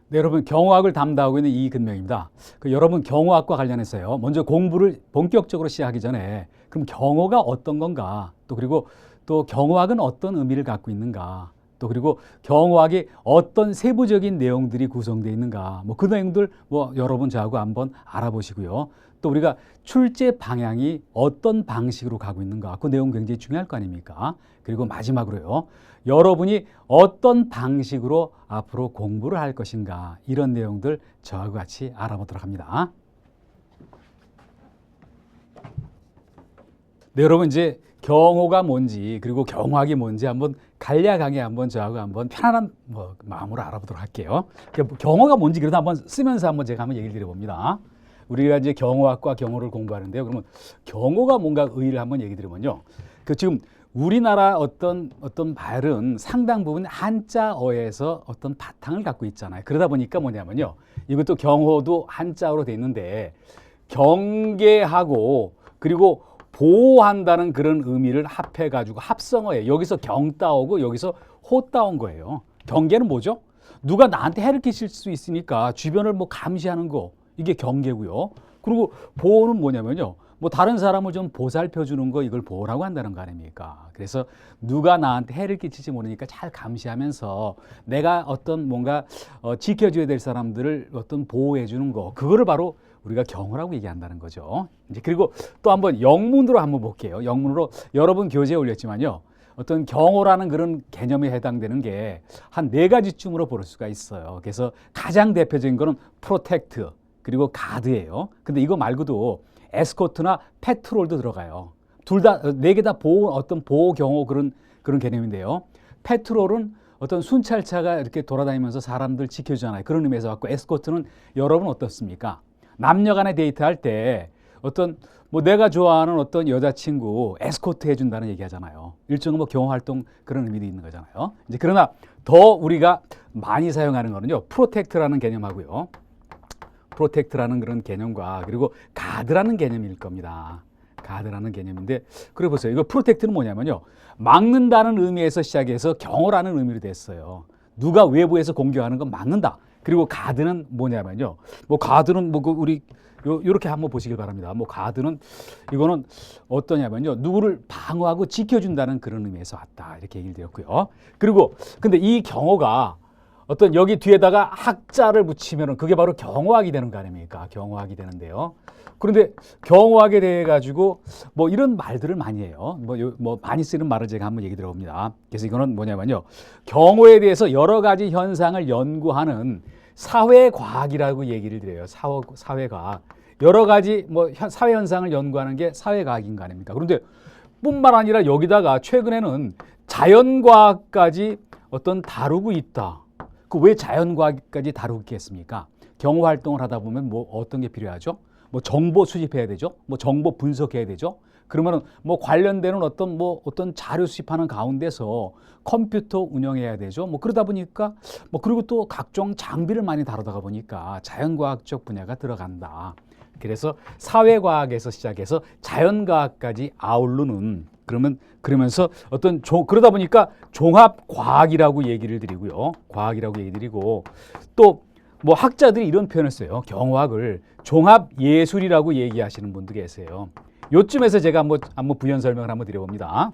네, 여러분 경호학을 담당하고 있는 이근명입니다. 여러분 경호학과 관련해서요. 먼저 공부를 본격적으로 시작하기 전에 그럼 경호가 어떤 건가? 또 그리고 또 경호학은 어떤 의미를 갖고 있는가? 또 그리고 경호학이 어떤 세부적인 내용들이 구성되어 있는가? 뭐 그 내용들 여러분 저하고 한번 알아보시고요. 또 우리가 출제 방향이 어떤 방식으로 가고 있는가? 그 내용 굉장히 중요할 거 아닙니까? 그리고 마지막으로요. 여러분이 어떤 방식으로 앞으로 공부를 할 것인가? 이런 내용들 저하고 같이 알아보도록 합니다. 네, 여러분 이제 경호가 뭔지 그리고 경호학이 뭔지 한번 간략하게 한번 저하고 한번 편안한 마음으로 알아보도록 할게요. 경호가 뭔지 그래도 한번 쓰면서 한번 제가 한번 얘기를 드려봅니다. 우리가 이제 경호학과 경호를 공부하는데요. 그러면 경호가 뭔가 의의를 한번 얘기 드리면요. 지금 우리나라 어떤 말은 상당 부분 한자어에서 어떤 바탕을 갖고 있잖아요. 그러다 보니까 뭐냐면요. 이것도 경호도 한자어로 돼 있는데 경계하고 그리고 보호한다는 그런 의미를 합해가지고 합성어예요. 여기서 경 따오고 여기서 호 따온 거예요. 경계는 뭐죠? 누가 나한테 해를 끼칠 수 있으니까 주변을 감시하는 거. 이게 경계고요. 그리고 보호는 뭐냐면요. 다른 사람을 좀 보살펴 주는 거 이걸 보호라고 한다는 거 아닙니까? 그래서 누가 나한테 해를 끼칠지 모르니까 잘 감시하면서 내가 어떤 뭔가 지켜줘야 될 사람들을 어떤 보호해 주는 거. 그거를 바로 우리가 경호라고 얘기한다는 거죠. 이제 그리고 또 한번 영문으로 한번 볼게요. 영문으로 여러분 교재에 올렸지만요. 어떤 경호라는 그런 개념에 해당되는 게 한 4가지쯤으로 볼 수가 있어요. 그래서 가장 대표적인 거는 프로텍트 그리고 가드예요. 근데 이거 말고도 에스코트나 패트롤도 들어가요. 둘 다, 4개 다 어떤 보호 경호 그런 개념인데요. 패트롤은 어떤 순찰차가 이렇게 돌아다니면서 사람들 지켜주잖아요. 그런 의미에서 갖고 에스코트는 여러분 어떻습니까? 남녀 간에 데이트할 때 어떤 내가 좋아하는 어떤 여자친구 에스코트 해준다는 얘기 하잖아요. 일종의 경호 활동 그런 의미도 있는 거잖아요. 이제 그러나 더 우리가 많이 사용하는 거는요. 프로텍트라는 개념하고요. 프로텍트라는 그런 개념과 그리고 가드라는 개념일 겁니다. 가드라는 개념인데 그래 보세요. 이거 프로텍트는 뭐냐면요. 막는다는 의미에서 시작해서 경호라는 의미로 됐어요. 누가 외부에서 공격하는 건 막는다. 그리고 가드는 뭐냐면요. 가드는 우리 요렇게 한번 보시길 바랍니다. 가드는 이거는 어떠냐면요. 누구를 방어하고 지켜준다는 그런 의미에서 왔다. 이렇게 얘기를 드렸고요. 그리고 근데 이 경호가 어떤 여기 뒤에다가 학자를 붙이면 그게 바로 경호학이 되는 거 아닙니까? 경호학이 되는데요. 그런데 경호학에 대해 가지고 이런 말들을 많이 해요. 많이 쓰는 말을 제가 한번 얘기 들어봅니다. 그래서 이거는 뭐냐면요. 경호에 대해서 여러 가지 현상을 연구하는 사회과학이라고 얘기를 드려요. 사회과학. 여러 가지 사회 현상을 연구하는 게 사회과학인 거 아닙니까? 그런데 뿐만 아니라 여기다가 최근에는 자연과학까지 어떤 다루고 있다. 왜 자연과학까지 다루겠습니까? 경호 활동을 하다 보면 어떤 게 필요하죠? 정보 수집해야 되죠. 정보 분석해야 되죠. 그러면은 관련되는 어떤 자료 수집하는 가운데서 컴퓨터 운영해야 되죠. 그러다 보니까 그리고 또 각종 장비를 많이 다루다가 보니까 자연과학적 분야가 들어간다. 그래서 사회과학에서 시작해서 자연과학까지 아우르는 그러면서 그러다 보니까 종합과학이라고 얘기를 드리고요. 과학이라고 얘기 드리고 또 학자들이 이런 표현을 써요. 경호학을 종합예술이라고 얘기하시는 분도 계세요. 요쯤에서 제가 한번 부연 설명을 한번 드려봅니다.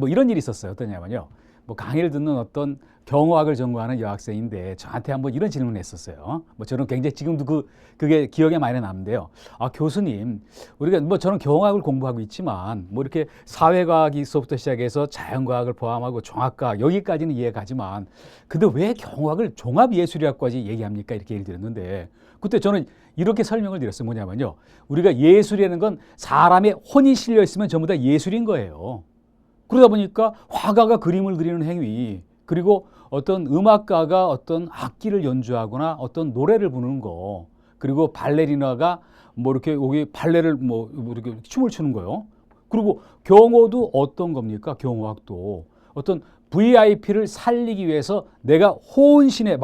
이런 일이 있었어요. 어떠냐면요. 강의를 듣는 어떤 경호학을 전공하는 여학생인데 저한테 한번 이런 질문을 했었어요. 저는 굉장히 지금도 그게 기억에 많이 남는데요. 아, 교수님, 우리가 저는 경호학을 공부하고 있지만 이렇게 사회과학에서부터 시작해서 자연과학을 포함하고 종합과학 여기까지는 이해가지만 근데 왜 경호학을 종합예술학까지 얘기합니까? 이렇게 얘기를 드렸는데 그때 저는 이렇게 설명을 드렸어요. 뭐냐면요. 우리가 예술이라는 건 사람의 혼이 실려 있으면 전부 다 예술인 거예요. 그러다 보니까 화가가 그림을 그리는 행위 그리고 어떤 음악가가 어떤 악기를 연주하거나 어떤 노래를 부르는 거 그리고 발레리나가 이렇게 여기 발레를 이렇게 춤을 추는 거요. 그리고 경호도 어떤 겁니까? 경호학도 어떤 VIP를 살리기 위해서 내가 혼신에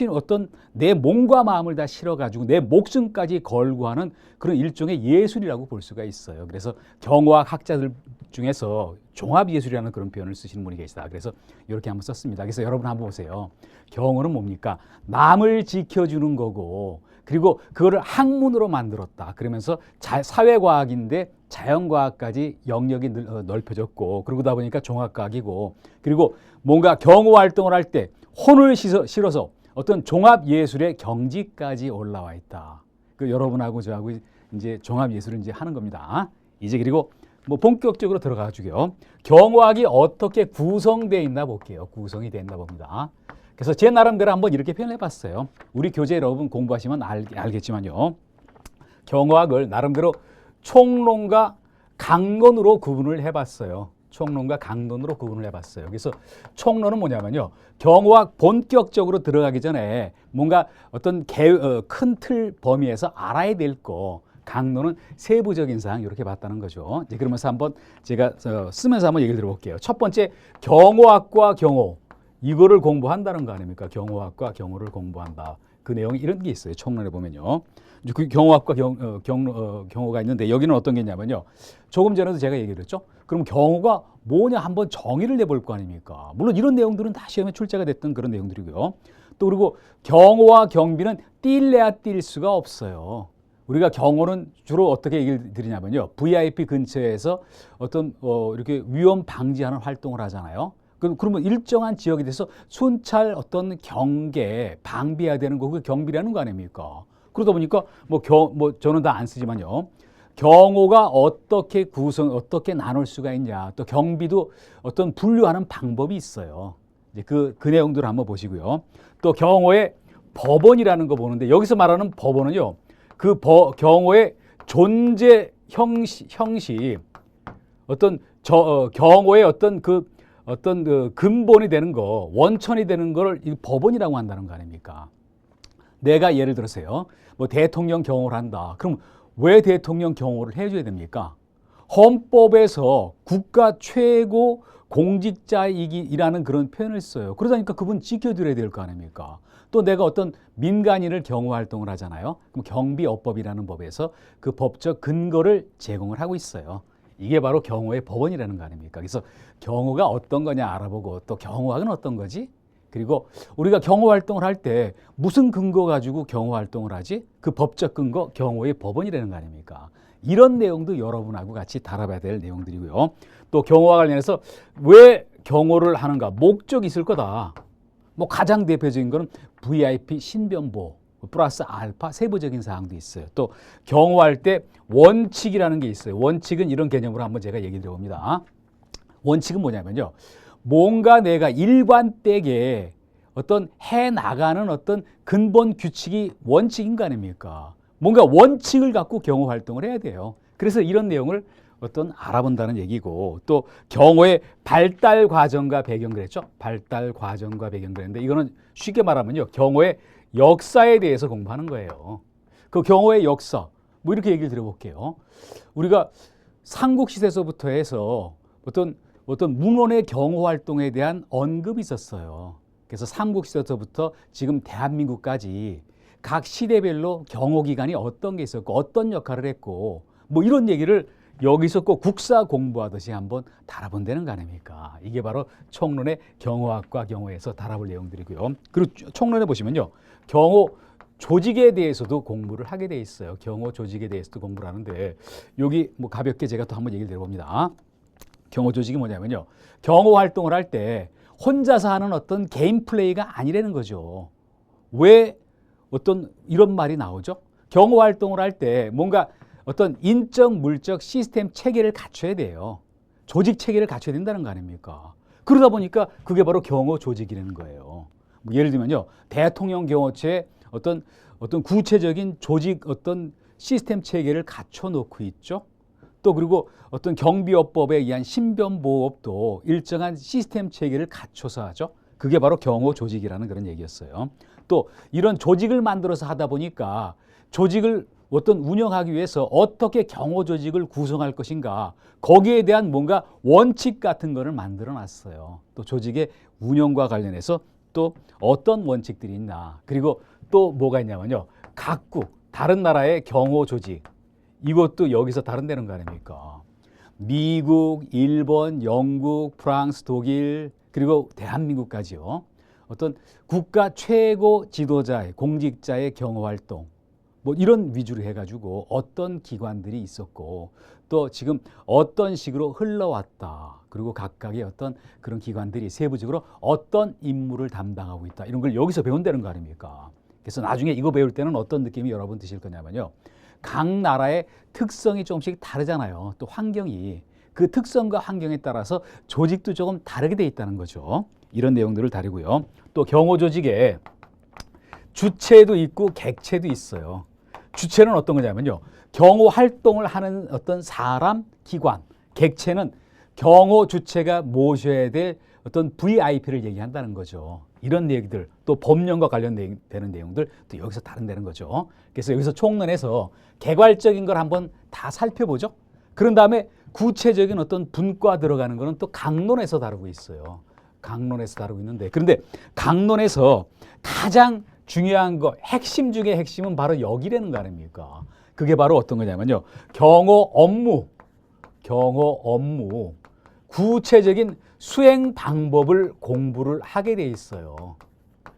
어떤 내 몸과 마음을 다 실어가지고 내 목숨까지 걸고 하는 그런 일종의 예술이라고 볼 수가 있어요. 그래서 경호학 학자들 중에서 종합예술이라는 그런 표현을 쓰시는 분이 계시다. 그래서 이렇게 한번 썼습니다. 그래서 여러분 한번 보세요. 경호는 뭡니까? 남을 지켜주는 거고, 그리고 그거를 학문으로 만들었다. 그러면서 사회과학인데 자연과학까지 영역이 넓혀졌고, 그러다 보니까 종합과학이고, 그리고 뭔가 경호 활동을 할 때 혼을 실어서 어떤 종합예술의 경지까지 올라와 있다. 그 여러분하고 저하고 이제 종합예술을 이제 하는 겁니다. 이제 그리고 뭐 본격적으로 들어가가지고요. 경호학이 어떻게 구성되어 있나 볼게요. 구성이 되어 있나 봅니다. 그래서 제 나름대로 한번 이렇게 표현해 봤어요. 우리 교재 여러분 공부하시면 알겠지만요. 경호학을 나름대로 총론과 강론으로 구분을 해봤어요. 총론과 강론으로 구분을 해봤어요. 그래서 총론은 뭐냐면요. 경호학 본격적으로 들어가기 전에 뭔가 어떤 큰 틀 범위에서 알아야 될 거. 강론은 세부적인 사항 이렇게 봤다는 거죠. 이제 그러면서 한번 제가 쓰면서 한번 얘기를 들어볼게요. 첫 번째, 경호학과 경호. 이거를 공부한다는 거 아닙니까? 경호학과 경호를 공부한다. 그 내용이 이런 게 있어요. 총론에 보면요. 그 경호학과 경호가 있는데 여기는 어떤 게 있냐면요. 조금 전에도 제가 얘기를 했죠. 그럼 경호가 뭐냐 한번 정의를 내볼 거 아닙니까? 물론 이런 내용들은 다 시험에 출제가 됐던 그런 내용들이고요. 또 그리고 경호와 경비는 뛸래야 뛸 수가 없어요. 우리가 경호는 주로 어떻게 얘기를 드리냐면요. VIP 근처에서 어떤 이렇게 위험 방지하는 활동을 하잖아요. 그러면 일정한 지역에 대해서 순찰 어떤 경계 방비해야 되는 거 그게 경비라는 거 아닙니까? 그러다 보니까 뭐 저는 다 안 쓰지만요. 경호가 어떻게 나눌 수가 있냐. 또 경비도 어떤 분류하는 방법이 있어요. 이제 그 내용들을 한번 보시고요. 또 경호의 법원이라는 거 보는데 여기서 말하는 법원은요. 경호의 존재 형식 어떤 경호의 어떤 근본이 되는 거, 원천이 되는 거를 이 법원이라고 한다는 거 아닙니까? 내가 예를 들어서요. 뭐 대통령 경호를 한다. 그럼 왜 대통령 경호를 해줘야 됩니까? 헌법에서 국가 최고 공직자이기라는 그런 표현을 써요. 그러다니까 그분 지켜드려야 될 거 아닙니까? 또 내가 어떤 민간인을 경호 활동을 하잖아요. 그럼 경비업법이라는 법에서 그 법적 근거를 제공을 하고 있어요. 이게 바로 경호의 법원이라는 거 아닙니까? 그래서 경호가 어떤 거냐 알아보고 또 경호학은 어떤 거지? 그리고 우리가 경호 활동을 할 때 무슨 근거 가지고 경호 활동을 하지? 그 법적 근거 경호의 법원이라는 거 아닙니까? 이런 내용도 여러분하고 같이 다뤄봐야 될 내용들이고요. 또 경호와 관련해서 왜 경호를 하는가? 목적이 있을 거다. 뭐 가장 대표적인 거는 VIP 신변보호 플러스 알파 세부적인 사항도 있어요. 또 경호할 때 원칙이라는 게 있어요. 원칙은 이런 개념으로 한번 제가 얘기 드려봅니다. 원칙은 뭐냐면요. 뭔가 내가 일관되게 어떤 해나가는 어떤 근본 규칙이 원칙인 거 아닙니까? 뭔가 원칙을 갖고 경호 활동을 해야 돼요. 그래서 이런 내용을 어떤 알아본다는 얘기고 또 경호의 발달 과정과 배경 그랬죠. 발달 과정과 배경 그랬는데 이거는 쉽게 말하면요. 경호의 역사에 대해서 공부하는 거예요. 그 경호의 역사 뭐 이렇게 얘기를 드려볼게요. 우리가 삼국시대서부터 해서 어떤 문헌의 경호 활동에 대한 언급이 있었어요. 그래서 삼국시대서부터 지금 대한민국까지 각 시대별로 경호 기관이 어떤 게 있었고 어떤 역할을 했고 뭐 이런 얘기를 여기서 꼭 국사 공부하듯이 한번 다뤄본다는 거 아닙니까? 이게 바로 총론의 경호학과 경호에서 다뤄볼 내용들이고요. 그리고 총론에 보시면요. 경호 조직에 대해서도 공부를 하게 돼 있어요. 경호 조직에 대해서도 공부를 하는데 여기 뭐 가볍게 제가 또 한번 얘기를 드려봅니다. 경호 조직이 뭐냐면요. 경호 활동을 할 때 혼자서 하는 어떤 개인 플레이가 아니라는 거죠. 왜 어떤 이런 말이 나오죠? 경호 활동을 할 때 뭔가 어떤 인적, 물적 시스템 체계를 갖춰야 돼요. 조직 체계를 갖춰야 된다는 거 아닙니까? 그러다 보니까 그게 바로 경호 조직이라는 거예요. 뭐 예를 들면요. 대통령 경호처에 어떤 구체적인 조직 어떤 시스템 체계를 갖춰 놓고 있죠. 또 그리고 어떤 경비업법에 의한 신변보호업도 일정한 시스템 체계를 갖춰서 하죠. 그게 바로 경호 조직이라는 그런 얘기였어요. 또 이런 조직을 만들어서 하다 보니까 조직을 어떤 운영하기 위해서 어떻게 경호 조직을 구성할 것인가 거기에 대한 뭔가 원칙 같은 거를 만들어 놨어요. 또 조직의 운영과 관련해서 또 어떤 원칙들이 있나 그리고 또 뭐가 있냐면요. 각국 다른 나라의 경호 조직 이것도 여기서 다른다는 거 아닙니까? 미국, 일본, 영국, 프랑스, 독일 그리고 대한민국까지요. 어떤 국가 최고 지도자의 공직자의 경호 활동 뭐 이런 위주로 해가지고 어떤 기관들이 있었고 또 지금 어떤 식으로 흘러왔다. 그리고 각각의 어떤 그런 기관들이 세부적으로 어떤 임무를 담당하고 있다. 이런 걸 여기서 배운다는 거 아닙니까? 그래서 나중에 이거 배울 때는 어떤 느낌이 여러분 드실 거냐면요. 각 나라의 특성이 조금씩 다르잖아요. 또 환경이. 그 특성과 환경에 따라서 조직도 조금 다르게 돼 있다는 거죠. 이런 내용들을 다루고요. 또 경호 조직에 주체도 있고 객체도 있어요. 주체는 어떤 거냐면요. 경호 활동을 하는 어떤 사람, 기관. 객체는 경호 주체가 모셔야 될 어떤 VIP를 얘기한다는 거죠. 이런 얘기들, 또 법령과 관련되는 내용들 또 여기서 다룬다는 거죠. 그래서 여기서 총론해서 개괄적인 걸 한번 다 살펴보죠. 그런 다음에 구체적인 어떤 분과 들어가는 거는 또 강론에서 다루고 있어요. 강론에서 다루고 있는데, 그런데 강론에서 가장 중요한 거, 핵심 중에 핵심은 바로 여기라는 거 아닙니까? 그게 바로 어떤 거냐면요. 경호 업무, 구체적인 수행 방법을 공부를 하게 돼 있어요.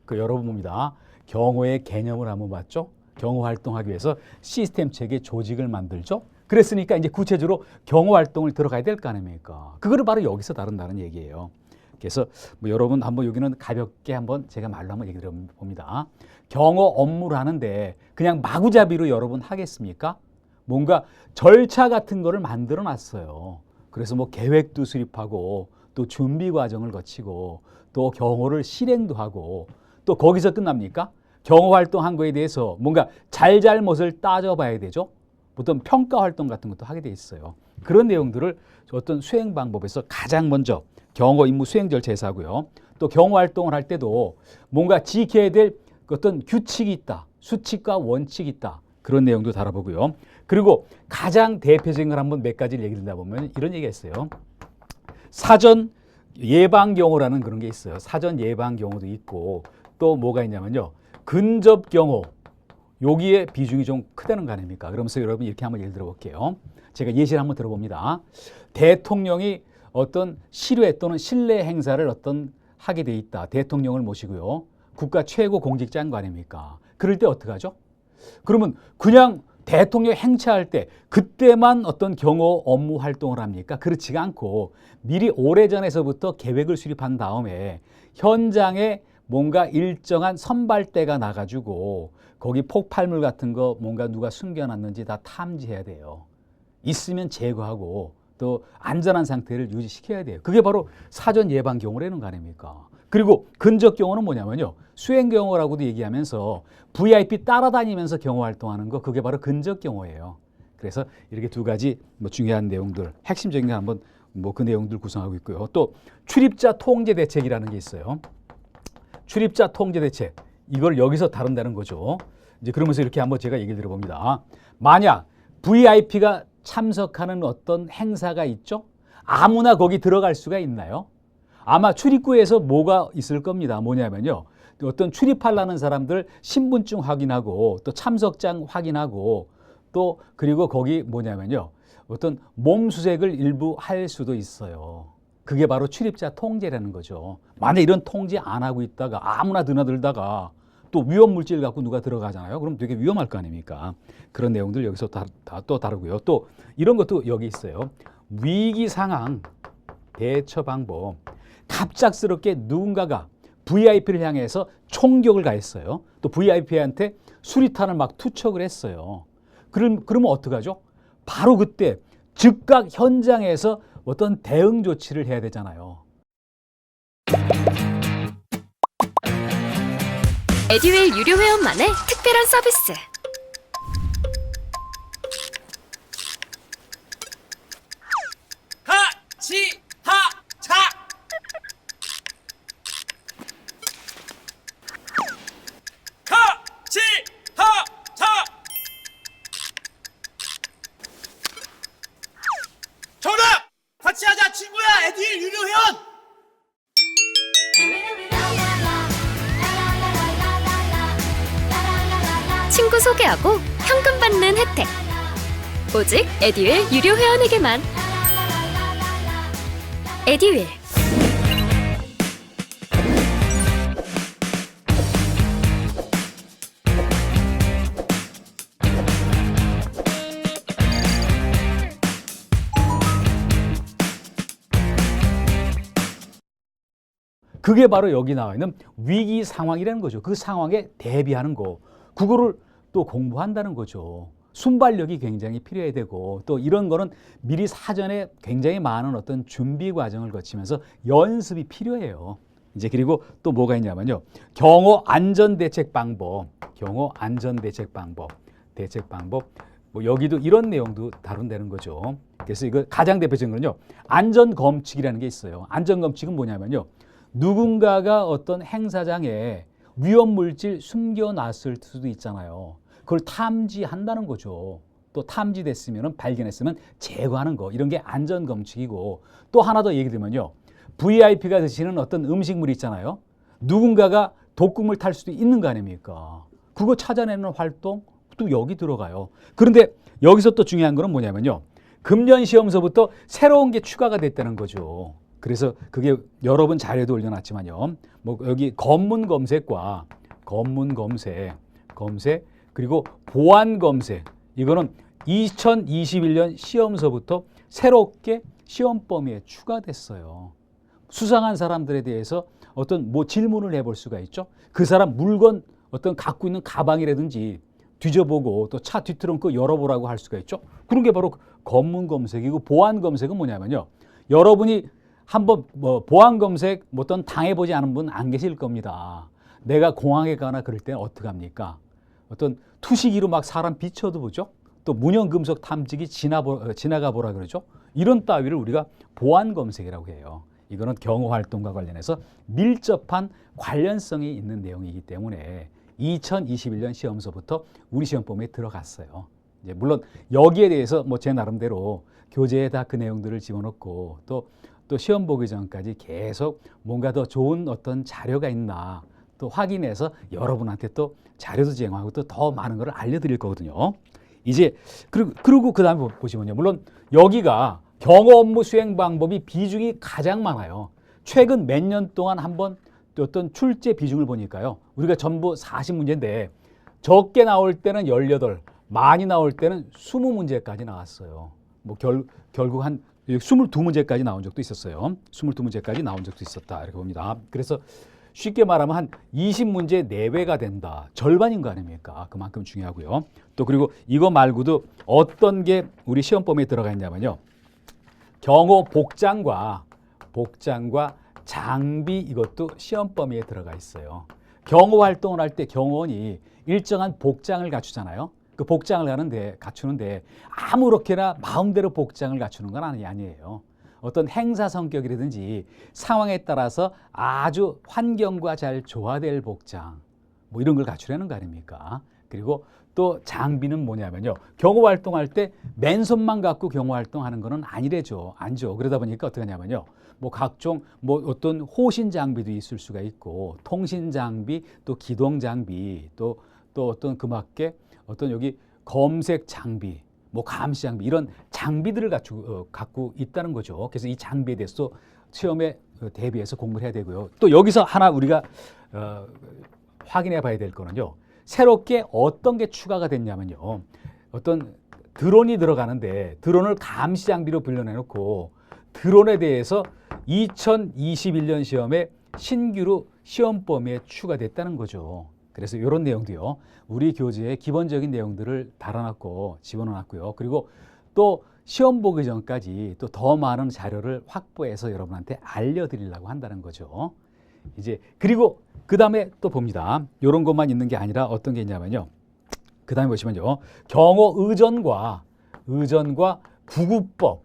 그 여러분 봅니다. 경호의 개념을 한번 봤죠? 경호 활동하기 위해서 시스템 체계 조직을 만들죠? 그랬으니까 이제 구체적으로 경호 활동을 들어가야 될 거 아닙니까? 그거를 바로 여기서 다룬다는 얘기예요. 그래서 뭐 여러분 한번 여기는 가볍게 한번 제가 말로 한번 얘기 드려봅니다. 경호 업무를 하는데 그냥 마구잡이로 여러분 하겠습니까? 뭔가 절차 같은 거를 만들어 놨어요. 그래서 뭐 계획도 수립하고 또 준비 과정을 거치고 또 경호를 실행도 하고 또 거기서 끝납니까? 경호 활동한 거에 대해서 뭔가 잘잘못을 따져봐야 되죠. 어떤 평가 활동 같은 것도 하게 돼 있어요. 그런 내용들을 어떤 수행 방법에서 가장 먼저 경호 임무 수행 절차에서 하고요. 또 경호 활동을 할 때도 뭔가 지켜야 될 어떤 규칙이 있다. 수칙과 원칙이 있다. 그런 내용도 다뤄보고요. 그리고 가장 대표적인 걸 한번 몇 가지를 얘기 드리다 보면 이런 얘기가 있어요. 사전 예방 경호라는 그런 게 있어요. 사전 예방 경호도 있고 또 뭐가 있냐면요. 근접 경호. 여기에 비중이 좀 크다는 거 아닙니까? 그러면서 여러분 이렇게 한번 예를 들어볼게요. 제가 예시를 한번 들어봅니다. 대통령이 어떤 실외 또는 실내 행사를 하게 돼 있다. 대통령을 모시고요. 국가 최고 공직자인 거 아닙니까? 그럴 때 어떻게 하죠? 그러면 그냥 대통령 행차할 때 그때만 어떤 경호 업무 활동을 합니까? 그렇지가 않고 미리 오래전에서부터 계획을 수립한 다음에 현장에 뭔가 일정한 선발대가 나가지고 거기 폭발물 같은 거 뭔가 누가 숨겨놨는지 다 탐지해야 돼요. 있으면 제거하고 또 안전한 상태를 유지시켜야 돼요. 그게 바로 사전 예방 경호라는 거 아닙니까? 그리고 근접 경호는 뭐냐면요. 수행 경호라고도 얘기하면서 VIP 따라다니면서 경호 활동하는 거 그게 바로 근접 경호예요. 그래서 이렇게 두 가지 뭐 중요한 내용들, 핵심적인 거 한번 뭐 그 내용들 구성하고 있고요. 또 출입자 통제 대책이라는 게 있어요. 출입자 통제 대책. 이걸 여기서 다룬다는 거죠. 이제 그러면서 이렇게 한번 제가 얘기를 들어봅니다. 만약 VIP가 참석하는 어떤 행사가 있죠? 아무나 거기 들어갈 수가 있나요? 아마 출입구에서 뭐가 있을 겁니다. 뭐냐면요. 어떤 출입하려는 사람들 신분증 확인하고 또 참석장 확인하고 또 그리고 거기 뭐냐면요. 어떤 몸 수색을 일부 할 수도 있어요. 그게 바로 출입자 통제라는 거죠. 만약 이런 통제 안 하고 있다가 아무나 드나들다가 또 위험 물질 갖고 누가 들어가잖아요. 그럼 되게 위험할 거 아닙니까? 그런 내용들 여기서 또 다루고요. 또 이런 것도 여기 있어요. 위기 상황 대처 방법. 갑작스럽게 누군가가 VIP를 향해서 총격을 가했어요. 또 VIP한테 수리탄을 막 투척을 했어요. 그러면 어떡하죠? 바로 그때 즉각 현장에서 어떤 대응 조치를 해야 되잖아요. 에듀윌 유료 회원만의 특별한 서비스. 하치하차 하치하차 정답! 같이 하자 친구야 에듀윌 유료 회원! 친구 소개하고 현금 받는 혜택. 오직 에듀윌 유료 회원에게만. 에듀윌. 그게 바로 여기 나와 있는 위기 상황이라는 거죠. 그 상황에 대비하는 거. 그거를 또 공부한다는 거죠. 순발력이 굉장히 필요해야 되고 또 이런 거는 미리 사전에 굉장히 많은 어떤 준비 과정을 거치면서 연습이 필요해요. 이제 그리고 또 뭐가 있냐면요. 경호 안전 대책 방법. 경호 안전 대책 방법. 대책 방법. 뭐 여기도 이런 내용도 다룬다는 거죠. 그래서 이거 가장 대표적인 거는요. 안전 검측이라는 게 있어요. 안전 검측은 뭐냐면요. 누군가가 어떤 행사장에 위험 물질 숨겨놨을 수도 있잖아요. 그걸 탐지한다는 거죠. 또 탐지됐으면 발견했으면 제거하는 거. 이런 게 안전 검측이고 또 하나 더 얘기 들면요. VIP가 드시는 어떤 음식물이 있잖아요. 누군가가 독국물 탈 수도 있는 거 아닙니까? 그거 찾아내는 활동 또 여기 들어가요. 그런데 여기서 또 중요한 거는 뭐냐면요. 금년 시험서부터 새로운 게 추가가 됐다는 거죠. 그래서 그게 여러 번 자료도 올려놨지만요. 뭐 여기 검문 검색과 검문 검색 그리고 보안 검색 이거는 2021년 시험서부터 새롭게 시험 범위에 추가됐어요. 수상한 사람들에 대해서 어떤 뭐 질문을 해볼 수가 있죠. 그 사람 물건 어떤 갖고 있는 가방이라든지 뒤져보고 또 차 뒷트렁크 열어보라고 할 수가 있죠. 그런 게 바로 검문 검색이고 보안 검색은 뭐냐면요. 여러분이 한번 뭐 보안 검색 어떤 당해보지 않은 분 안 계실 겁니다. 내가 공항에 가나 그럴 때 어떡합니까? 어떤 투시기로 막 사람 비춰도 보죠. 또 문형금속 탐지기 지나가 보라 그러죠. 이런 따위를 우리가 보안 검색이라고 해요. 이거는 경호 활동과 관련해서 밀접한 관련성이 있는 내용이기 때문에 2021년 시험서부터 우리 시험 범위에 들어갔어요. 이제 물론 여기에 대해서 뭐 제 나름대로 교재에 다 그 내용들을 집어넣고 또 시험 보기 전까지 계속 뭔가 더 좋은 어떤 자료가 있나 또 확인해서 여러분한테 또 자료도 제공하고 또 더 많은 걸 알려드릴 거거든요. 이제 그리고 그 다음에 보시면요. 물론 여기가 경호 업무 수행 방법이 비중이 가장 많아요. 최근 몇 년 동안 한번 어떤 출제 비중을 보니까요. 우리가 전부 40문제인데 적게 나올 때는 18, 많이 나올 때는 20문제까지 나왔어요. 뭐 결국 한 22문제까지 나온 적도 있었어요. 22문제까지 나온 적도 있었다. 이렇게 봅니다. 그래서 쉽게 말하면 한 20문제 내외가 된다. 절반인 거 아닙니까? 그만큼 중요하고요. 또 그리고 이거 말고도 어떤 게 우리 시험 범위에 들어가 있냐면요. 경호 복장과 장비 이것도 시험 범위에 들어가 있어요. 경호 활동을 할 때 경호원이 일정한 복장을 갖추잖아요. 그 복장을 갖추는데 아무렇게나 마음대로 복장을 갖추는 건 아니에요. 어떤 행사 성격이라든지 상황에 따라서 아주 환경과 잘 조화될 복장 뭐 이런 걸 갖추려는 거 아닙니까? 그리고 또 장비는 뭐냐면요. 경호 활동할 때 맨손만 갖고 경호 활동하는 거는 아니죠. 그러다 보니까 어떻게 하냐면요. 뭐 각종 뭐 어떤 호신 장비도 있을 수가 있고 통신 장비 또 기동 장비 또 어떤 그 맞게 어떤 여기 검색 장비 뭐 감시 장비 이런 장비들을 갖고 있다는 거죠. 그래서 이 장비에 대해서 시험에 대비해서 공부를 해야 되고요. 또 여기서 하나 우리가 확인해 봐야 될 거는요. 새롭게 어떤 게 추가가 됐냐면요. 어떤 드론이 들어가는데 드론을 감시 장비로 불려내놓고 드론에 대해서 2021년 시험에 신규로 시험 범위에 추가됐다는 거죠. 그래서 이런 내용도요. 우리 교재에 기본적인 내용들을 달아놨고 집어넣었고요. 그리고 또 시험 보기 전까지 또 더 많은 자료를 확보해서 여러분한테 알려드리려고 한다는 거죠. 이제 그리고 그 다음에 또 봅니다. 이런 것만 있는 게 아니라 어떤 게 있냐면요. 그 다음에 보시면요. 경호 의전과 구급법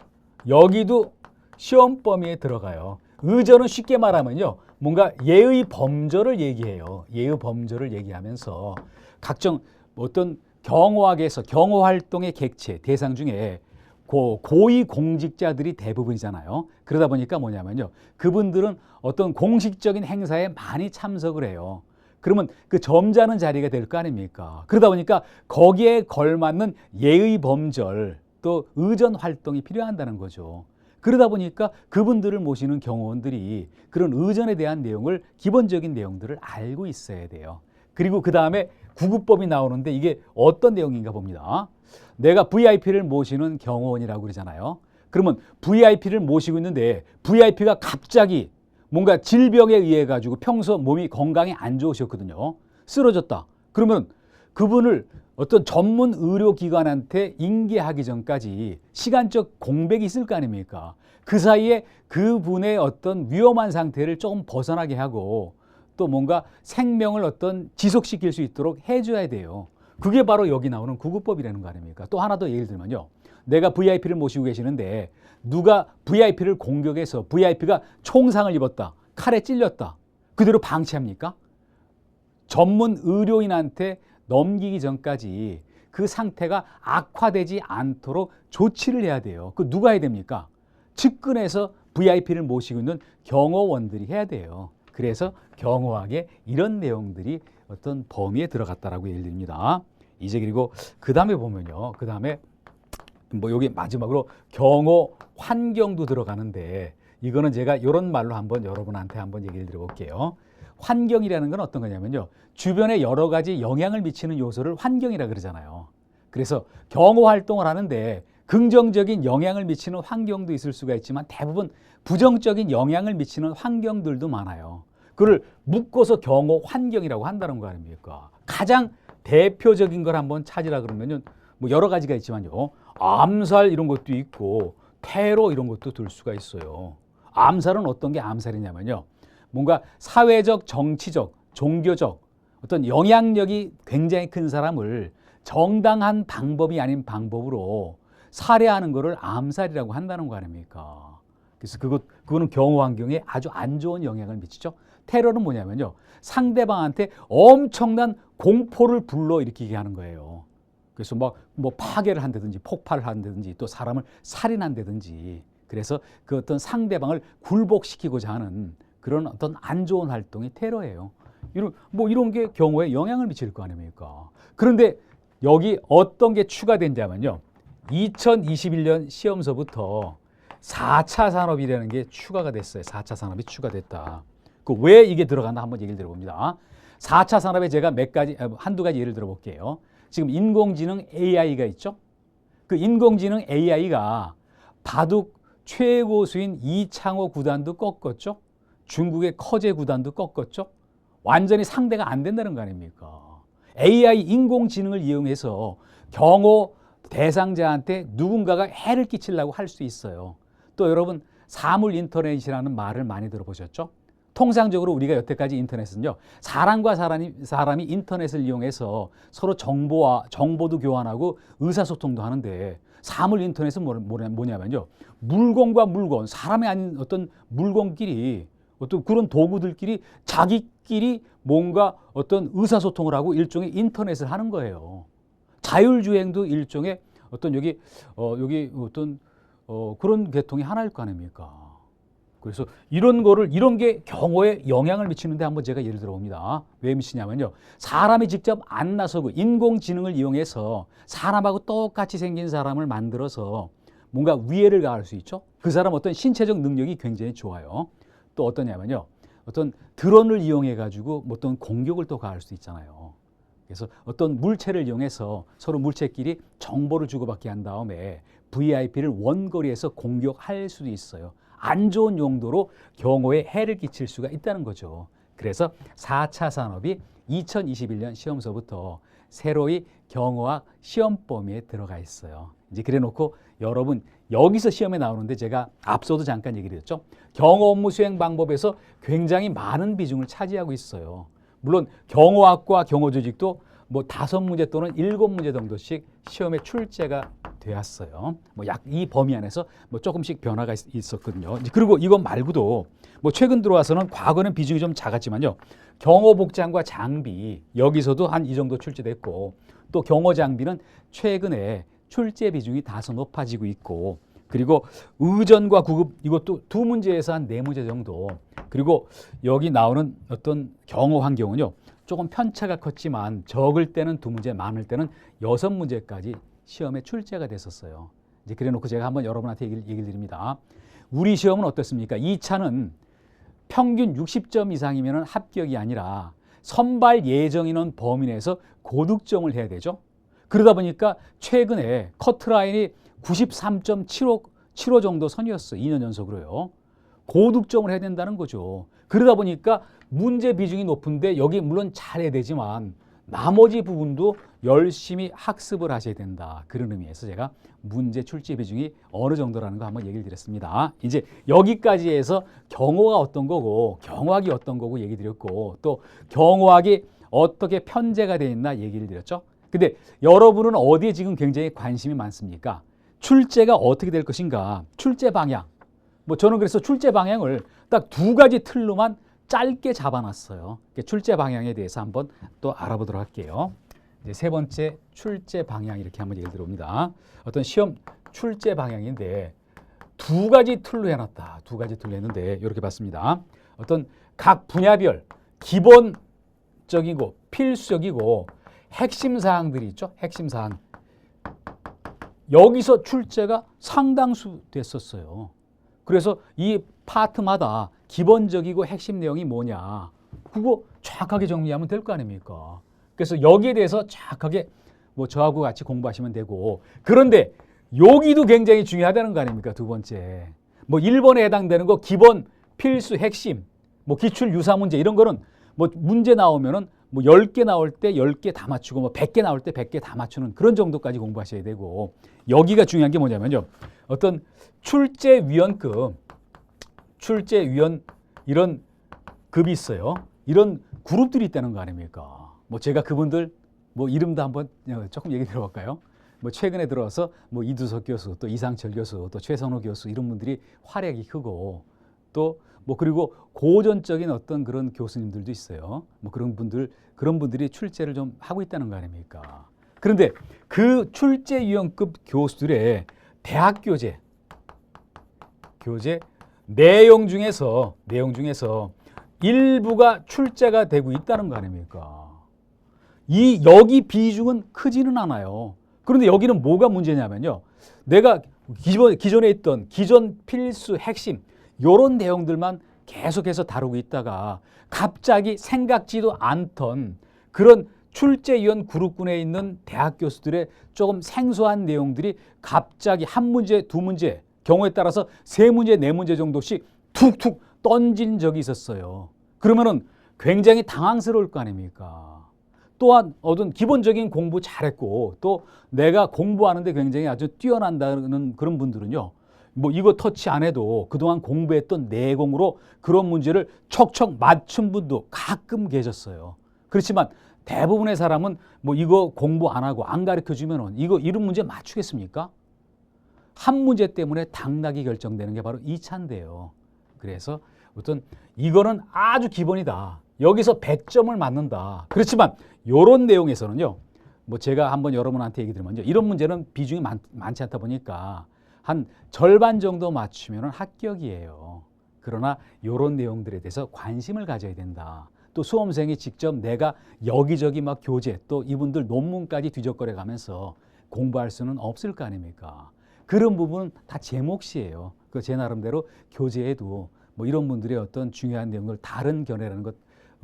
여기도 시험 범위에 들어가요. 의전은 쉽게 말하면요. 뭔가 예의 범절을 얘기해요. 예의 범절을 얘기하면서 각종 어떤 경호학에서 경호 활동의 객체 대상 중에 고위 공직자들이 대부분이잖아요. 그러다 보니까 뭐냐면요. 그분들은 어떤 공식적인 행사에 많이 참석을 해요. 그러면 그 점잖은 자리가 될 거 아닙니까? 그러다 보니까 거기에 걸맞는 예의 범절 또 의전 활동이 필요한다는 거죠. 그러다 보니까 그분들을 모시는 경호원들이 그런 의전에 대한 내용을 기본적인 내용들을 알고 있어야 돼요. 그리고 그 다음에 구급법이 나오는데 이게 어떤 내용인가 봅니다. 내가 VIP를 모시는 경호원이라고 그러잖아요. 그러면 VIP를 모시고 있는데 VIP가 갑자기 뭔가 질병에 의해 가지고 평소 몸이 건강이 안 좋으셨거든요. 쓰러졌다. 그러면 그분을 어떤 전문 의료기관한테 인계하기 전까지 시간적 공백이 있을 거 아닙니까? 그 사이에 그분의 어떤 위험한 상태를 조금 벗어나게 하고 또 뭔가 생명을 어떤 지속시킬 수 있도록 해줘야 돼요. 그게 바로 여기 나오는 구급법이라는 거 아닙니까? 또 하나 더 예를 들면요. 내가 VIP를 모시고 계시는데 누가 VIP를 공격해서 VIP가 총상을 입었다. 칼에 찔렸다. 그대로 방치합니까? 전문 의료인한테 넘기기 전까지 그 상태가 악화되지 않도록 조치를 해야 돼요. 그 누가 해야 됩니까? 측근에서 VIP를 모시고 있는 경호원들이 해야 돼요. 그래서 경호학에 이런 내용들이 어떤 범위에 들어갔다라고 예를 듭니다. 이제 그리고 그 다음에 보면요. 그 다음에 뭐 여기 마지막으로 경호 환경도 들어가는데 이거는 제가 이런 말로 한번 여러분한테 한번 얘기를 드려볼게요. 환경이라는 건 어떤 거냐면요. 주변에 여러 가지 영향을 미치는 요소를 환경이라 그러잖아요. 그래서 경호 활동을 하는데 긍정적인 영향을 미치는 환경도 있을 수가 있지만 대부분 부정적인 영향을 미치는 환경들도 많아요. 그걸 묶어서 경호 환경이라고 한다는 거 아닙니까? 가장 대표적인 걸 한번 찾으라 그러면은 뭐 여러 가지가 있지만요. 암살 이런 것도 있고 테러 이런 것도 들 수가 있어요. 암살은 어떤 게 암살이냐면요. 뭔가 사회적, 정치적, 종교적 어떤 영향력이 굉장히 큰 사람을 정당한 방법이 아닌 방법으로 살해하는 것을 암살이라고 한다는 거 아닙니까? 그래서 그거는 경호 환경에 아주 안 좋은 영향을 미치죠. 테러는 뭐냐면요. 상대방한테 엄청난 공포를 불러일으키게 하는 거예요. 그래서 뭐 파괴를 한다든지 폭발을 한다든지 또 사람을 살인한다든지 그래서 그 어떤 상대방을 굴복시키고자 하는 그런 어떤 안 좋은 활동이 테러예요. 이런 게 경호에 영향을 미칠 거 아닙니까? 그런데 여기 어떤 게 추가된다면요. 2021년 시험서부터 4차 산업이라는 게 추가가 됐어요. 4차 산업이 추가됐다. 왜 이게 들어갔나 한번 얘기를 들어봅니다. 4차 산업에 제가 한두 가지 예를 들어볼게요. 지금 인공지능 AI가 있죠. 그 인공지능 AI가 바둑 최고수인 이창호 구단도 꺾었죠. 중국의 커제 구단도 꺾었죠. 완전히 상대가 안 된다는 거 아닙니까? AI 인공지능을 이용해서 경호 대상자한테 누군가가 해를 끼치려고 할 수 있어요. 또 여러분 사물 인터넷이라는 말을 많이 들어보셨죠? 통상적으로 우리가 여태까지 인터넷은요. 사람과 사람이 인터넷을 이용해서 서로 정보도 교환하고 의사소통도 하는데 사물 인터넷은 뭐냐면요. 물건과 물건, 사람이 아닌 어떤 물건끼리 어떤 그런 도구들끼리 자기끼리 뭔가 어떤 의사소통을 하고 일종의 인터넷을 하는 거예요. 자율주행도 일종의 어떤 여기 어떤 그런 계통이 하나일 거 아닙니까? 그래서 이런 게 경호에 영향을 미치는데 한번 제가 예를 들어 봅니다. 왜 미치냐면요. 사람이 직접 안 나서고 인공지능을 이용해서 사람하고 똑같이 생긴 사람을 만들어서 뭔가 위해를 가할 수 있죠. 그 사람 어떤 신체적 능력이 굉장히 좋아요. 또 어떠냐면요. 어떤 드론을 이용해 가지고 어떤 공격을 또 가할 수 있잖아요. 그래서 어떤 물체를 이용해서 서로 물체끼리 정보를 주고받게 한 다음에 VIP를 원거리에서 공격할 수도 있어요. 안 좋은 용도로 경호에 해를 끼칠 수가 있다는 거죠. 그래서 4차 산업이 2021년 시험서부터 새로이 경호학 시험 범위에 들어가 있어요. 이제 그래 놓고 여러분 여기서 시험에 나오는데 제가 앞서도 잠깐 얘기를 했죠. 경호 업무 수행 방법에서 굉장히 많은 비중을 차지하고 있어요. 물론 경호학과 경호조직도 뭐 5문제 또는 7문제 정도씩 시험에 출제가 되었어요. 뭐 약 이 범위 안에서 뭐 조금씩 변화가 있었거든요. 그리고 이것 말고도 뭐 최근 들어와서는 과거는 비중이 좀 작았지만요. 경호복장과 장비 여기서도 한 이 정도 출제됐고 또 경호 장비는 최근에 출제 비중이 다소 높아지고 있고 그리고 의전과 구급 이것도 2문제에서 한 4문제 정도 그리고 여기 나오는 어떤 경호 환경은요. 조금 편차가 컸지만 적을 때는 2문제, 많을 때는 6문제까지 시험에 출제가 됐었어요. 이제 그래 놓고 제가 한번 여러분한테 얘기를 드립니다. 우리 시험은 어떻습니까? 2차는 평균 60점 이상이면 합격이 아니라 선발 예정인원 범위 내에서 고득점을 해야 되죠. 그러다 보니까 최근에 커트라인이 93.75 정도 선이었어요. 2년 연속으로요. 고득점을 해야 된다는 거죠. 그러다 보니까 문제 비중이 높은데 여기 물론 잘해야 되지만 나머지 부분도 열심히 학습을 하셔야 된다. 그런 의미에서 제가 문제 출제 비중이 어느 정도라는 거 한번 얘기를 드렸습니다. 이제 여기까지 해서 경호가 어떤 거고 경호학이 어떤 거고 얘기 드렸고 또 경호학이 어떻게 편제가 되어 있나 얘기를 드렸죠. 근데 여러분은 어디에 지금 굉장히 관심이 많습니까? 출제가 어떻게 될 것인가? 출제 방향. 뭐 저는 그래서 출제 방향을 딱 두 가지 틀로만 짧게 잡아놨어요. 출제 방향에 대해서 한번 또 알아보도록 할게요. 이제 세 번째 출제 방향 이렇게 한번 얘기를 들어옵니다. 어떤 시험 출제 방향인데 두 가지 틀로 해놨다. 두 가지 틀로 했는데 이렇게 봤습니다. 어떤 각 분야별 기본적이고 필수적이고 핵심 사항들이 있죠. 핵심 사항. 여기서 출제가 상당수 됐었어요. 그래서 이 파트마다 기본적이고 핵심 내용이 뭐냐. 그거 정확하게 정리하면 될 거 아닙니까? 그래서 여기에 대해서 정확하게 뭐 저하고 같이 공부하시면 되고 그런데 여기도 굉장히 중요하다는 거 아닙니까? 두 번째. 뭐 1번에 해당되는 거 기본, 필수, 핵심, 뭐 기출 유사 문제 이런 거는 뭐 문제 나오면은 뭐 10개 나올 때 10개 다 맞추고 뭐 100개 나올 때 100개 다 맞추는 그런 정도까지 공부하셔야 되고 여기가 중요한 게 뭐냐면요. 어떤 출제위원급, 출제위원 이런 급이 있어요. 이런 그룹들이 있다는 거 아닙니까? 뭐 제가 그분들 뭐 이름도 한번 조금 얘기 들어볼까요? 뭐 최근에 들어서 뭐 이두석 교수, 또 이상철 교수, 또 최선호 교수 이런 분들이 활약이 크고 또 뭐 그리고 고전적인 어떤 그런 교수님들도 있어요. 뭐 그런 분들이 출제를 좀 하고 있다는 거 아닙니까? 그런데 그 출제위원급 교수들의 대학 교재 내용 중에서 일부가 출제가 되고 있다는 거 아닙니까? 여기 비중은 크지는 않아요. 그런데 여기는 뭐가 문제냐면요. 내가 기존에 있던 기존 필수 핵심 요런 내용들만 계속해서 다루고 있다가 갑자기 생각지도 않던 그런 출제위원 그룹군에 있는 대학 교수들의 조금 생소한 내용들이 갑자기 한 문제, 두 문제, 경우에 따라서 세 문제, 네 문제 정도씩 툭툭 던진 적이 있었어요. 그러면은 굉장히 당황스러울 거 아닙니까? 또한 어떤 기본적인 공부 잘했고 또 내가 공부하는데 굉장히 아주 뛰어난다는 그런 분들은요. 뭐 이거 터치 안 해도 그동안 공부했던 내공으로 그런 문제를 척척 맞춘 분도 가끔 계셨어요. 그렇지만 대부분의 사람은 뭐 이거 공부 안 하고 안 가르쳐 주면은 이런 문제 맞추겠습니까? 한 문제 때문에 당락이 결정되는 게 바로 2차인데요. 그래서 어떤 이거는 아주 기본이다. 여기서 100점을 맞는다. 그렇지만 이런 내용에서는요. 뭐 제가 한번 여러분한테 얘기 드리면요. 이런 문제는 비중이 많지 않다 보니까 한 절반 정도 맞추면 합격이에요. 그러나 이런 내용들에 대해서 관심을 가져야 된다. 또 수험생이 직접 내가 여기저기 막 교재 또 이분들 논문까지 뒤적거려 가면서 공부할 수는 없을 거 아닙니까? 그런 부분은 다 제 몫이에요. 그 제 나름대로 교재에도 뭐 이런 분들의 어떤 중요한 내용을 다른 견해라는 것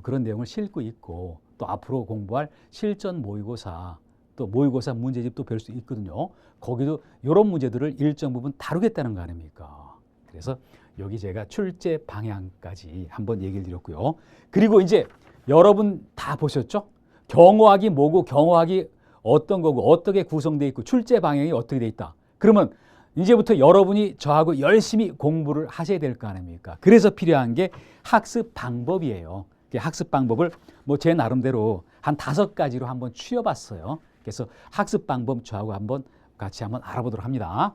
그런 내용을 싣고 있고 또 앞으로 공부할 실전 모의고사 또 모의고사 문제집도 별 수 있거든요. 거기도 이런 문제들을 일정 부분 다루겠다는 거 아닙니까? 그래서 여기 제가 출제 방향까지 한번 얘기를 드렸고요. 그리고 이제 여러분 다 보셨죠? 경호학이 뭐고 경호학이 어떤 거고 어떻게 구성되어 있고 출제 방향이 어떻게 되어 있다. 그러면 이제부터 여러분이 저하고 열심히 공부를 하셔야 될 거 아닙니까? 그래서 필요한 게 학습 방법이에요. 학습 방법을 뭐 제 나름대로 한 5가지로 한번 추려봤어요. 그래서 학습 방법 저하고 같이 한번 알아보도록 합니다.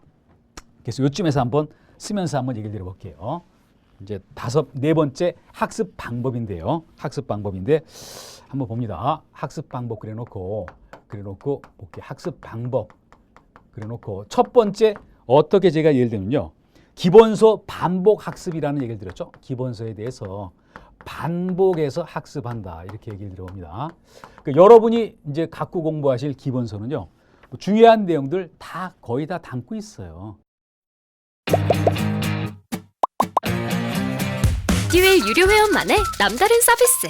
그래서 이쯤에서 한번 쓰면서 한번 얘기를 드려볼게요. 이제 네 번째 학습 방법인데요. 학습 방법인데 한번 봅니다. 학습 방법 그래놓고 볼게요. 학습 방법 그래놓고 첫 번째 어떻게 제가 예를 들면요. 기본서 반복 학습이라는 얘기를 드렸죠. 기본서에 대해서 반복해서 학습한다 이렇게 얘기를 드려봅니다. 그러니까 여러분이 이제 갖고 공부하실 기본서는요. 중요한 내용들 거의 다 담고 있어요. 에듀윌 유료 회원만의 남다른 서비스.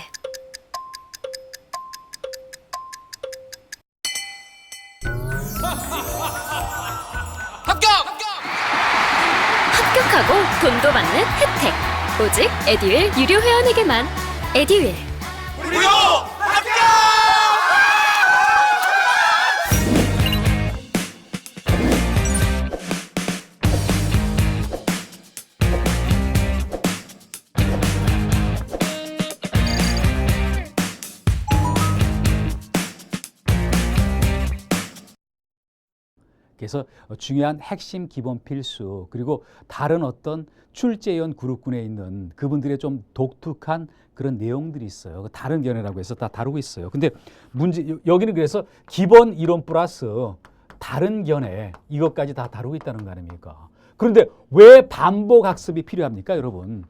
합격하고 돈도 받는 혜택. 오직 에듀윌 유료 회원에게만. 에듀윌. 무료 합격! 그래서 중요한 핵심 기본 필수 그리고 다른 어떤 출제위원 그룹군에 있는 그분들의 좀 독특한 그런 내용들이 있어요. 다른 견해라고 해서 다 다루고 있어요. 근데 문제 여기는 그래서 기본 이론 플러스 다른 견해 이것까지 다 다루고 있다는 거 아닙니까? 그런데 왜 반복 학습이 필요합니까, 여러분?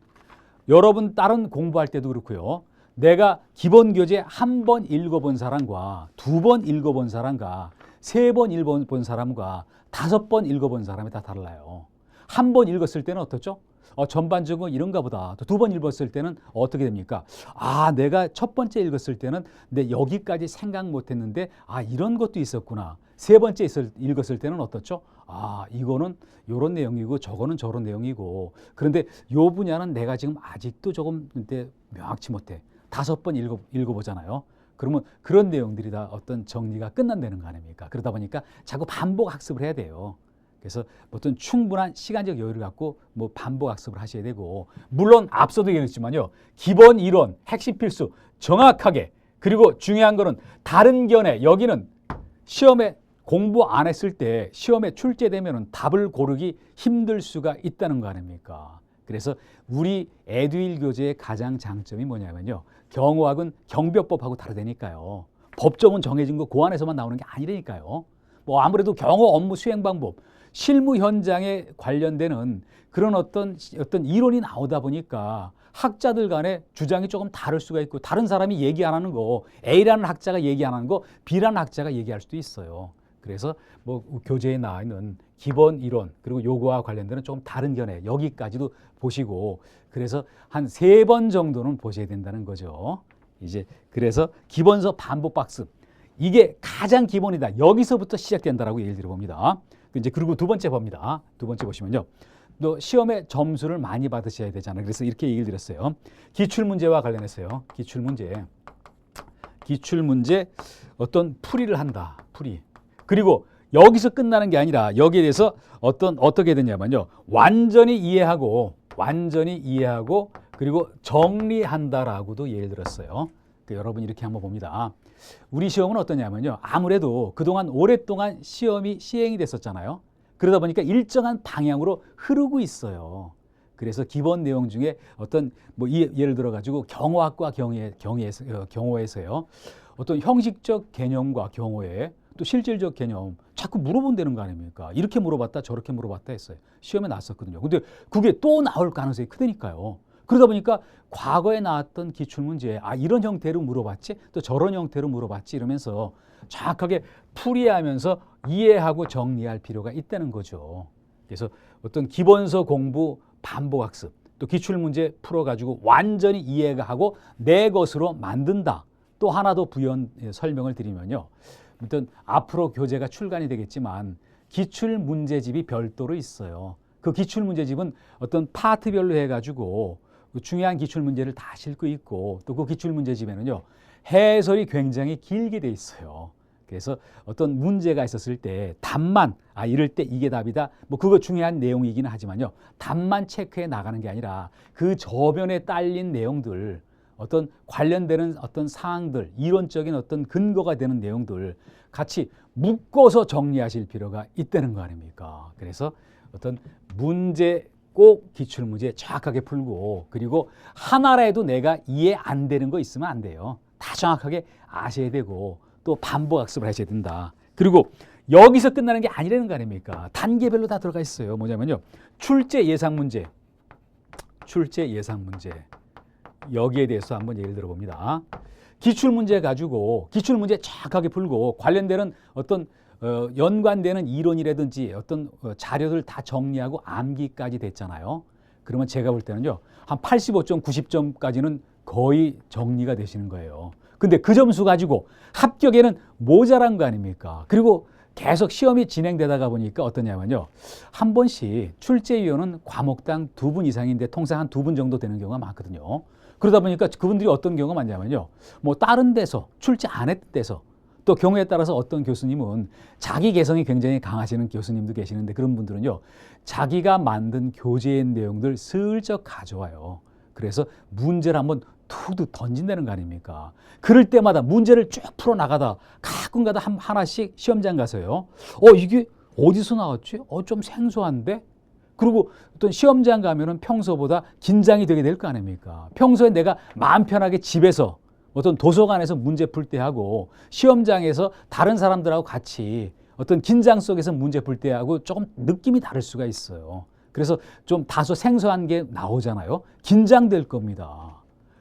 여러분 다른 공부할 때도 그렇고요. 내가 기본 교재 한 번 읽어본 사람과 두 번 읽어본 사람과 세 번 읽어본 사람과 다섯 번 읽어본 사람이 다 달라요. 한 번 읽었을 때는 어떻죠? 전반적으로 이런가 보다. 또 두 번 읽었을 때는 어떻게 됩니까? 아, 내가 첫 번째 읽었을 때는 근데 여기까지 생각 못 했는데 아, 이런 것도 있었구나. 세 번째 읽었을 때는 어떻죠? 아, 이거는 이런 내용이고 저거는 저런 내용이고 그런데 요 분야는 내가 지금 아직도 조금 근데 명확치 못해. 다섯 번 읽어보잖아요. 그러면 그런 내용들이 다 어떤 정리가 끝난다는 거 아닙니까? 그러다 보니까 자꾸 반복 학습을 해야 돼요. 그래서 어떤 충분한 시간적 여유를 갖고 뭐 반복 학습을 하셔야 되고 물론 앞서도 얘기했지만요. 기본 이론, 핵심 필수 정확하게 그리고 중요한 거는 다른 견해 여기는 시험에 공부 안 했을 때 시험에 출제되면 답을 고르기 힘들 수가 있다는 거 아닙니까? 그래서 우리 에듀윌 교재의 가장 장점이 뭐냐면요. 경호학은 경비업법하고 다르다니까요. 법정은 정해진 거 그 안에서만 나오는 게 아니라니까요. 뭐 아무래도 경호 업무 수행 방법, 실무 현장에 관련되는 그런 어떤 이론이 나오다 보니까 학자들 간의 주장이 조금 다를 수가 있고 다른 사람이 얘기 안 하는 거 A라는 학자가 얘기 안 하는 거 B라는 학자가 얘기할 수도 있어요. 그래서 뭐 교재에 나와 있는 기본 이론 그리고 요거와 관련되는 조금 다른 견해 여기까지도 보시고 그래서 한 세 번 정도는 보셔야 된다는 거죠. 이제 그래서 기본서 반복 학습 이게 가장 기본이다. 여기서부터 시작된다라고 얘기를 드려봅니다. 이제 그리고 두 번째 봅니다. 두 번째 보시면요. 또 시험에 점수를 많이 받으셔야 되잖아요. 그래서 이렇게 얘기를 드렸어요. 기출문제와 관련해서요. 기출문제 어떤 풀이를 한다. 풀이. 그리고 여기서 끝나는 게 아니라 여기에 대해서 어떻게 되냐면요. 완전히 이해하고 그리고 정리한다라고도 예를 들었어요. 여러분 이렇게 한번 봅니다. 우리 시험은 어떠냐면요. 아무래도 그동안 오랫동안 시험이 시행이 됐었잖아요. 그러다 보니까 일정한 방향으로 흐르고 있어요. 그래서 기본 내용 중에 어떤 뭐 예를 들어 가지고 경호학과 경호에서요. 어떤 형식적 개념과 경호에 또 실질적 개념 자꾸 물어본다는 거 아닙니까? 이렇게 물어봤다 저렇게 물어봤다 했어요. 시험에 나왔었거든요. 근데 그게 또 나올 가능성이 크다니까요. 그러다 보니까 과거에 나왔던 기출문제에 아 이런 형태로 물어봤지 또 저런 형태로 물어봤지 이러면서 정확하게 풀이하면서 이해하고 정리할 필요가 있다는 거죠. 그래서 어떤 기본서 공부 반복 학습 또 기출문제 풀어가지고 완전히 이해가 하고 내 것으로 만든다. 또 하나 더 부연 설명을 드리면요. 아무튼 앞으로 교재가 출간이 되겠지만 기출문제집이 별도로 있어요. 그 기출문제집은 어떤 파트별로 해가지고 중요한 기출문제를 다 싣고 있고 또 그 기출문제집에는요. 해설이 굉장히 길게 돼 있어요. 그래서 어떤 문제가 있었을 때 답만 이럴 때 이게 답이다. 뭐 그거 중요한 내용이기는 하지만요. 답만 체크해 나가는 게 아니라 그 저변에 딸린 내용들 어떤 관련되는 어떤 사항들 이론적인 어떤 근거가 되는 내용들 같이 묶어서 정리하실 필요가 있다는 거 아닙니까? 그래서 어떤 문제 꼭 기출문제 정확하게 풀고 그리고 하나라도 내가 이해 안 되는 거 있으면 안 돼요. 다 정확하게 아셔야 되고 또 반복 학습을 하셔야 된다. 그리고 여기서 끝나는 게 아니라는 거 아닙니까? 단계별로 다 들어가 있어요. 뭐냐면요. 출제 예상 문제. 여기에 대해서 한번 예를 들어봅니다. 기출문제 가지고 기출문제 정확하게 풀고 관련되는 어떤 연관되는 이론이라든지 어떤 자료들 다 정리하고 암기까지 됐잖아요. 그러면 제가 볼 때는요, 한 85점, 90점까지는 거의 정리가 되시는 거예요. 근데 그 점수 가지고 합격에는 모자란 거 아닙니까? 그리고 계속 시험이 진행되다가 보니까 어떠냐면요, 한 번씩 출제위원은 과목당 2분 이상인데 통상 한 2분 정도 되는 경우가 많거든요. 그러다 보니까 그분들이 어떤 경우가 많냐면요, 뭐 다른 데서 출제 안 했던 데서, 또 경우에 따라서 어떤 교수님은 자기 개성이 굉장히 강하시는 교수님도 계시는데, 그런 분들은요, 자기가 만든 교재의 내용들 슬쩍 가져와요. 그래서 문제를 한번 툭툭 던진다는 거 아닙니까? 그럴 때마다 문제를 쭉 풀어나가다 가끔가다 하나씩 시험장 가서요, 이게 어디서 나왔지? 좀 생소한데? 그리고 어떤 시험장 가면은 평소보다 긴장이 되게 될 거 아닙니까? 평소에 내가 마음 편하게 집에서 어떤 도서관에서 문제 풀 때 하고 시험장에서 다른 사람들하고 같이 어떤 긴장 속에서 문제 풀 때 하고 조금 느낌이 다를 수가 있어요. 그래서 좀 다소 생소한 게 나오잖아요. 긴장될 겁니다.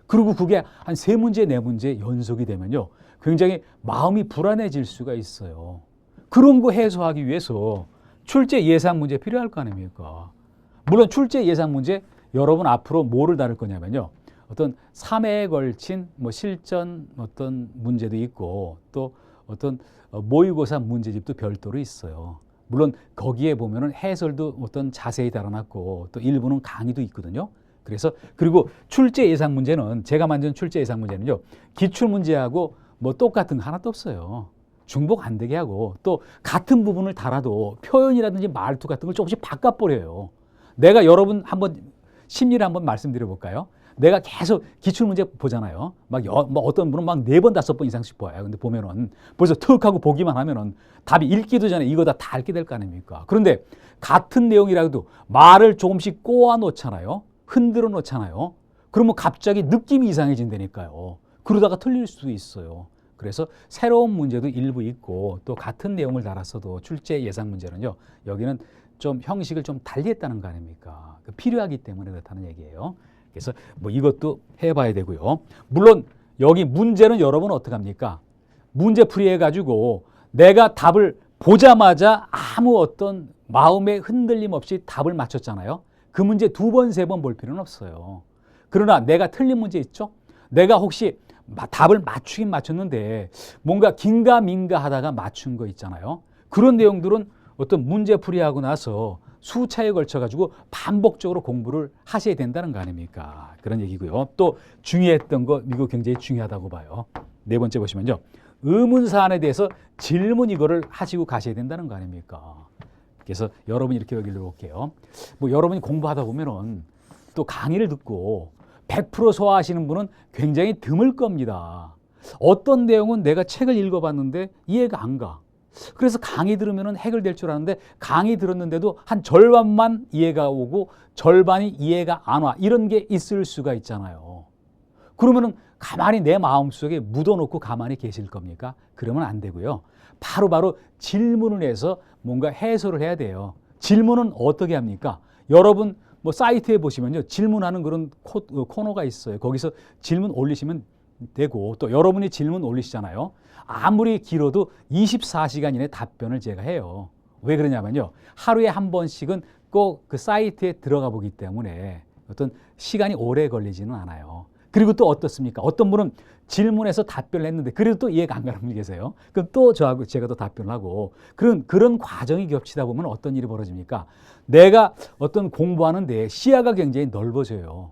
그리고 그게 한 3문제, 4문제 연속이 되면요, 굉장히 마음이 불안해질 수가 있어요. 그런 거 해소하기 위해서 출제 예상 문제 필요할 거 아닙니까? 물론 출제 예상 문제, 여러분 앞으로 뭐를 다룰 거냐면요, 어떤 3회에 걸친 뭐 실전 어떤 문제도 있고, 또 어떤 모의고사 문제집도 별도로 있어요. 물론 거기에 보면은 해설도 어떤 자세히 달아놨고, 또 일부는 강의도 있거든요. 그래서 그리고 출제 예상 문제는, 제가 만든 출제 예상 문제는요, 기출 문제하고 뭐 똑같은 거 하나도 없어요. 중복 안 되게 하고, 또 같은 부분을 달아도 표현이라든지 말투 같은 걸 조금씩 바꿔버려요. 내가 여러분 한번 심리를 한번 말씀드려 볼까요? 내가 계속 기출문제 보잖아요. 뭐 어떤 분은 막 4번, 5번 이상씩 봐요. 근데 보면은 벌써 툭 하고 보기만 하면은 답이 읽기도 전에 이거 다 알게 될 거 아닙니까? 그런데 같은 내용이라도 말을 조금씩 꼬아 놓잖아요. 흔들어 놓잖아요. 그러면 갑자기 느낌이 이상해진다니까요. 그러다가 틀릴 수도 있어요. 그래서 새로운 문제도 일부 있고, 또 같은 내용을 달았어도 출제 예상 문제는요, 여기는 좀 형식을 좀 달리 했다는 거 아닙니까? 필요하기 때문에 그렇다는 얘기예요. 그래서 뭐 이것도 해봐야 되고요. 물론 여기 문제는 여러분 어떻게 합니까? 문제 풀이해 가지고 내가 답을 보자마자 아무 어떤 마음의 흔들림 없이 답을 맞췄잖아요. 그 문제 2번, 3번 볼 필요는 없어요. 그러나 내가 틀린 문제 있죠? 내가 혹시 답을 맞추긴 맞췄는데 뭔가 긴가민가 하다가 맞춘 거 있잖아요. 그런 내용들은 어떤 문제 풀이하고 나서 수차에 걸쳐 가지고 반복적으로 공부를 하셔야 된다는 거 아닙니까? 그런 얘기고요. 또 중요했던 거, 이거 굉장히 중요하다고 봐요. 4번째 보시면요, 의문사안에 대해서 질문 이거를 하시고 가셔야 된다는 거 아닙니까? 그래서 여러분이 이렇게 여기로 볼게요. 뭐 여러분이 공부하다 보면은 또 강의를 듣고 100% 소화하시는 분은 굉장히 드물 겁니다. 어떤 내용은 내가 책을 읽어봤는데 이해가 안 가. 그래서 강의 들으면 해결될 줄 아는데 강의 들었는데도 한 절반만 이해가 오고 절반이 이해가 안 와. 이런 게 있을 수가 있잖아요. 그러면은 가만히 내 마음속에 묻어놓고 가만히 계실 겁니까? 그러면 안 되고요. 바로바로 질문을 해서 뭔가 해소를 해야 돼요. 질문은 어떻게 합니까? 여러분 뭐 사이트에 보시면요, 질문하는 그런 코너가 있어요. 거기서 질문 올리시면 되고, 또 여러분이 질문 올리시잖아요. 아무리 길어도 24시간 이내 답변을 제가 해요. 왜 그러냐면요, 하루에 한 번씩은 꼭 그 사이트에 들어가 보기 때문에 어떤 시간이 오래 걸리지는 않아요. 그리고 또 어떻습니까? 어떤 분은 질문해서 답변을 했는데 그래도 또 이해가 안 가는 분이 계세요. 그럼 또 저하고 제가 또 답변을 하고, 그런 과정이 겹치다 보면 어떤 일이 벌어집니까? 내가 어떤 공부하는데 시야가 굉장히 넓어져요.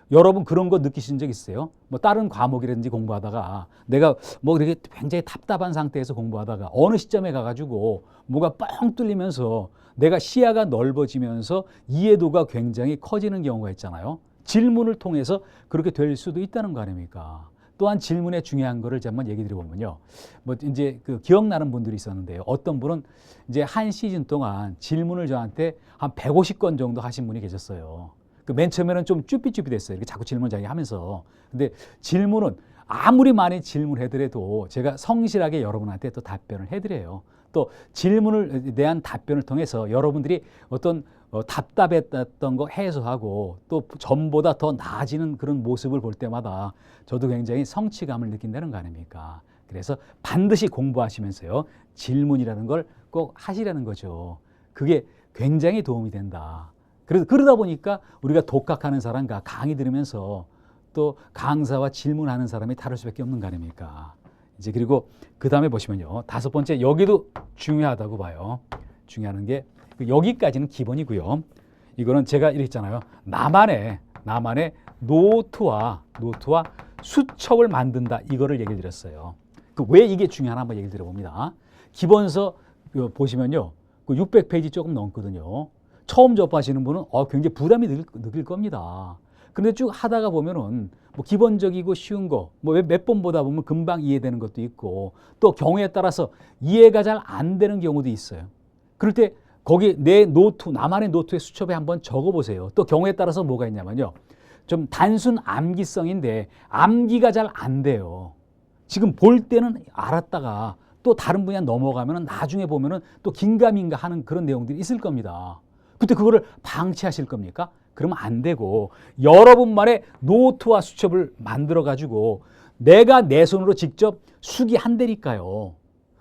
여러분 그런 거 느끼신 적 있어요? 뭐 다른 과목이라든지 공부하다가 내가 뭐 이렇게 굉장히 답답한 상태에서 공부하다가 어느 시점에 가가지고 뭐가 뻥 뚫리면서 내가 시야가 넓어지면서 이해도가 굉장히 커지는 경우가 있잖아요. 질문을 통해서 그렇게 될 수도 있다는 거 아닙니까? 또한 질문의 중요한 거를 제가 한번 얘기 드려보면요, 뭐 이제 그 기억나는 분들이 있었는데요. 어떤 분은 이제 한 시즌 동안 질문을 저한테 한 150건 정도 하신 분이 계셨어요. 그 맨 처음에는 좀 쭈삣쭈삣했어요. 이렇게 자꾸 질문 자기 하면서. 근데 질문은 아무리 많이 질문해드려도 제가 성실하게 여러분한테 또 답변을 해드려요. 또 질문을 대한 답변을 통해서 여러분들이 어떤 답답했던 거 해소하고 또 전보다 더 나아지는 그런 모습을 볼 때마다 저도 굉장히 성취감을 느낀다는 거 아닙니까? 그래서 반드시 공부하시면서요, 질문이라는 걸 꼭 하시라는 거죠. 그게 굉장히 도움이 된다. 그래서 그러다 보니까 우리가 독학하는 사람과 강의 들으면서 또 강사와 질문하는 사람이 다를 수밖에 없는 거 아닙니까? 이제 그리고 그 다음에 보시면요. 5번째, 여기도 중요하다고 봐요. 중요한 게 여기까지는 기본이고요. 이거는 제가 이렇게 했잖아요. 나만의 노트와 수첩을 만든다. 이거를 얘기를 드렸어요. 왜 이게 중요하나 한번 얘기를 드려봅니다. 기본서 보시면요. 600페이지 조금 넘거든요. 처음 접하시는 분은 굉장히 부담이 느낄 겁니다. 그런데 쭉 하다가 보면은 뭐 기본적이고 쉬운 거, 뭐 몇 번 보다 보면 금방 이해되는 것도 있고, 또 경우에 따라서 이해가 잘 안 되는 경우도 있어요. 그럴 때 거기 내 노트, 나만의 노트의 수첩에 한번 적어보세요. 또 경우에 따라서 뭐가 있냐면요. 좀 단순 암기성인데 암기가 잘 안 돼요. 지금 볼 때는 알았다가 또 다른 분야 넘어가면 나중에 보면은 또 긴가민가 하는 그런 내용들이 있을 겁니다. 그때 그거를 방치하실 겁니까? 그러면 안 되고 여러분만의 노트와 수첩을 만들어 가지고 내가 내 손으로 직접 수기한다니까요.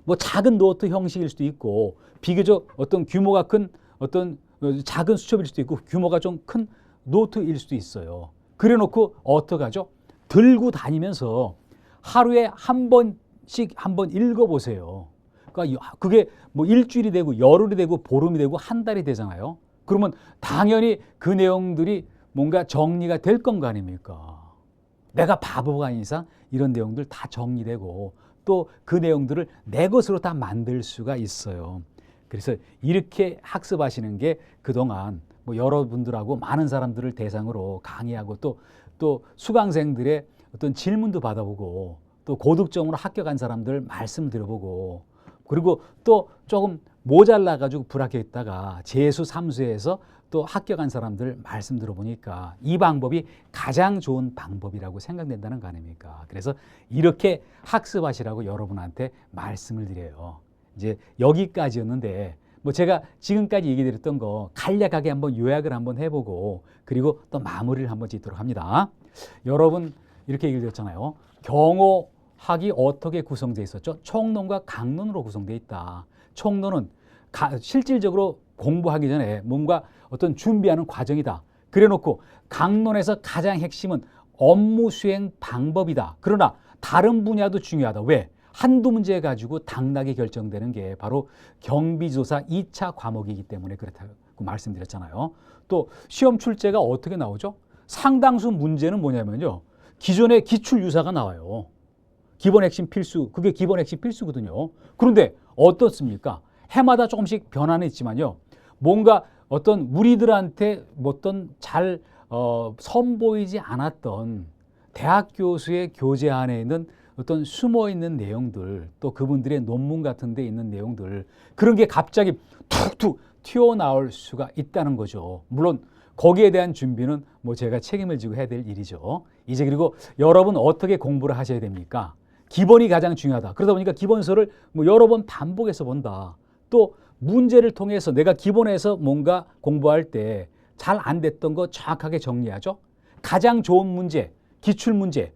뭐 작은 노트 형식일 수도 있고 비교적 어떤 규모가 큰 어떤 작은 수첩일 수도 있고 규모가 좀 큰 노트일 수도 있어요. 그래 놓고 어떡하죠? 들고 다니면서 하루에 한 번씩 한번 읽어보세요. 그러니까 그게 뭐 일주일이 되고 열흘이 되고 보름이 되고 한 달이 되잖아요. 그러면 당연히 그 내용들이 뭔가 정리가 될 건 거 아닙니까? 내가 바보가 아닌 이상 이런 내용들 다 정리되고 또 그 내용들을 내 것으로 다 만들 수가 있어요. 그래서 이렇게 학습하시는 게 그동안 뭐 여러분들하고 많은 사람들을 대상으로 강의하고 또 수강생들의 어떤 질문도 받아보고 또 고득점으로 합격한 사람들 말씀 들어보고 그리고 또 조금 모자라가지고 불합격했다가 재수, 삼수에서 또 합격한 사람들 말씀 들어보니까 이 방법이 가장 좋은 방법이라고 생각된다는 거 아닙니까? 그래서 이렇게 학습하시라고 여러분한테 말씀을 드려요. 이제 여기까지였는데 뭐 제가 지금까지 얘기 드렸던 거 간략하게 한번 요약을 한번 해보고 그리고 또 마무리를 한번 짓도록 합니다. 여러분 이렇게 얘기를 드렸잖아요. 경호학이 어떻게 구성되어 있었죠? 총론과 강론으로 구성되어 있다. 총론은 실질적으로 공부하기 전에 뭔가 어떤 준비하는 과정이다. 그래놓고 강론에서 가장 핵심은 업무 수행 방법이다. 그러나 다른 분야도 중요하다. 왜? 한두 문제 가지고 당락이 결정되는 게 바로 경비조사 2차 과목이기 때문에 그렇다고 말씀드렸잖아요. 또 시험 출제가 어떻게 나오죠? 상당수 문제는 뭐냐면요. 기존의 기출유사가 나와요. 기본 핵심 필수, 그게 기본 핵심 필수거든요. 그런데 어떻습니까? 해마다 조금씩 변화는 있지만요. 뭔가 어떤 우리들한테 어떤 잘 선보이지 않았던 대학 교수의 교재 안에 있는 어떤 숨어있는 내용들 또 그분들의 논문 같은 데 있는 내용들 그런 게 갑자기 툭툭 튀어나올 수가 있다는 거죠. 물론 거기에 대한 준비는 뭐 제가 책임을 지고 해야 될 일이죠. 이제 그리고 여러분 어떻게 공부를 하셔야 됩니까? 기본이 가장 중요하다. 그러다 보니까 기본서를 뭐 여러 번 반복해서 본다. 또 문제를 통해서 내가 기본에서 뭔가 공부할 때 잘 안 됐던 거 정확하게 정리하죠. 가장 좋은 문제, 기출 문제.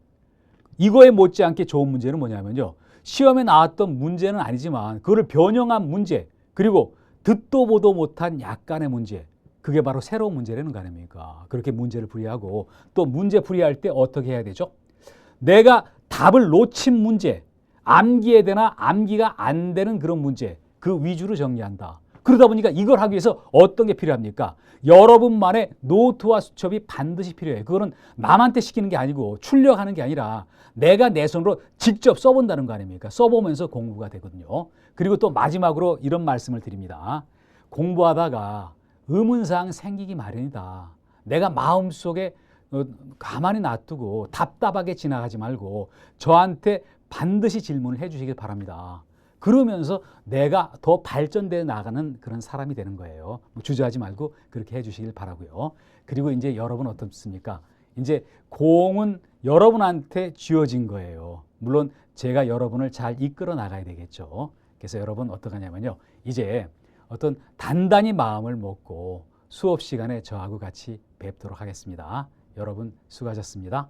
이거에 못지않게 좋은 문제는 뭐냐면요. 시험에 나왔던 문제는 아니지만 그거를 변형한 문제 그리고 듣도 보도 못한 약간의 문제 그게 바로 새로운 문제라는 거 아닙니까? 그렇게 문제를 풀이하고 또 문제 풀이할 때 어떻게 해야 되죠? 내가 답을 놓친 문제, 암기해야 되나 암기가 안 되는 그런 문제 그 위주로 정리한다. 그러다 보니까 이걸 하기 위해서 어떤 게 필요합니까? 여러분만의 노트와 수첩이 반드시 필요해요. 그거는 남한테 시키는 게 아니고 출력하는 게 아니라 내가 내 손으로 직접 써본다는 거 아닙니까? 써보면서 공부가 되거든요. 그리고 또 마지막으로 이런 말씀을 드립니다. 공부하다가 의문사항 생기기 마련이다. 내가 마음속에 가만히 놔두고 답답하게 지나가지 말고 저한테 반드시 질문을 해 주시길 바랍니다. 그러면서 내가 더 발전돼 나가는 그런 사람이 되는 거예요. 주저하지 말고 그렇게 해 주시길 바라고요. 그리고 이제 여러분 어떻습니까? 이제 공은 여러분한테 쥐어진 거예요. 물론 제가 여러분을 잘 이끌어 나가야 되겠죠. 그래서 여러분 어떡하냐면요. 이제 어떤 단단히 마음을 먹고 수업 시간에 저하고 같이 뵙도록 하겠습니다. 여러분 수고하셨습니다.